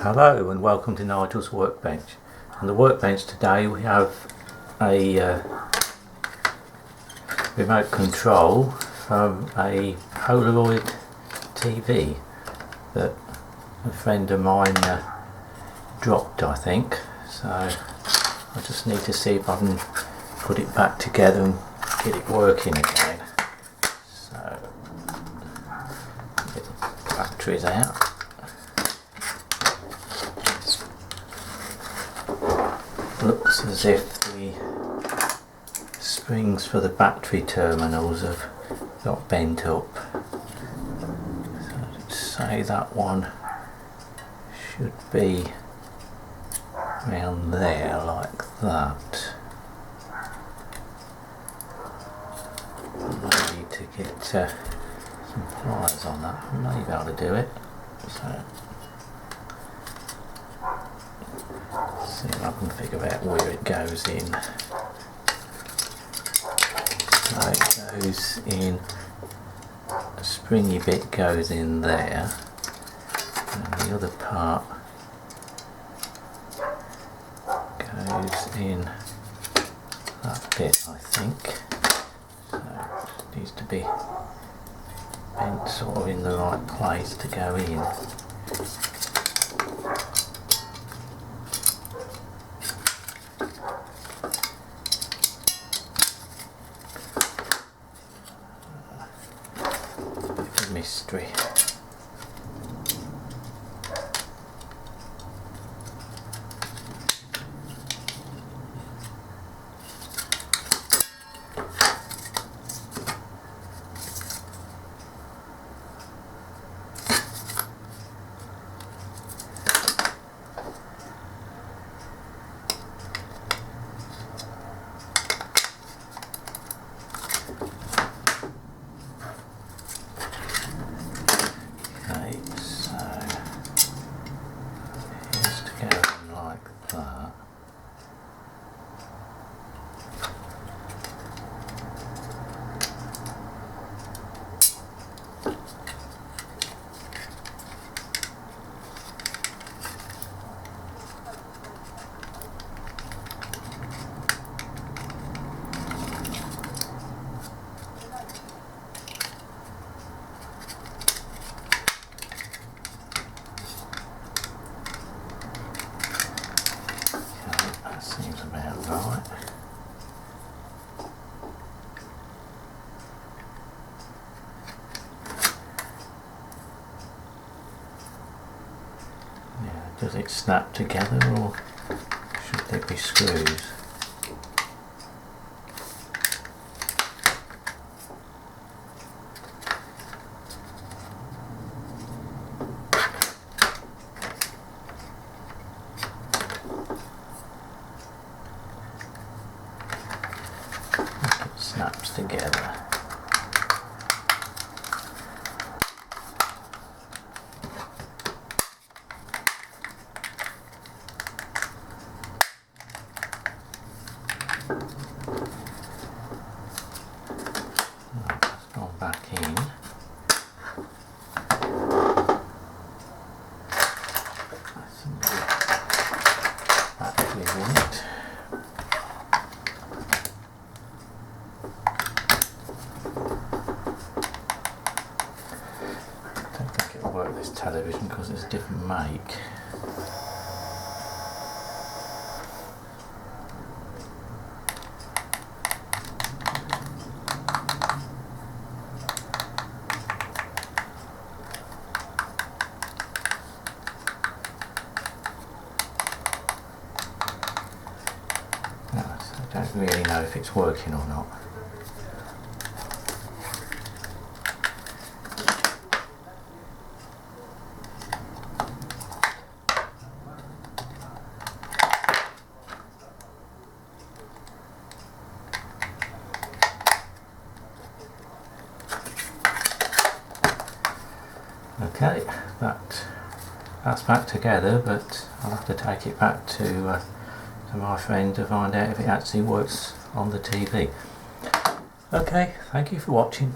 Hello and welcome to Nigel's Workbench. On the Workbench today we have a remote control from a Polaroid TV that a friend of mine dropped, I think. So I just need to see if I can put it back together and get it working again. So get the batteries out. Looks as if the springs for the battery terminals have got bent up. So I'd say that one should be around there like that. I need to get some pliers on that. I may be able to do it. So see if I can figure out where it goes in. So it goes in, a springy bit goes in there, and the other part goes in that bit, I think. So it needs to be bent sort of in the right place to go in. Mystery. Seems about right. Yeah, does it snap together or should there be screws? Snaps together. It's gone back in. Some batteries in it. Work this television because it's a different make. I don't really know if it's working or not. Okay, that's back together, but I'll have to take it back to my friend to find out if it actually works on the TV. Okay, thank you for watching.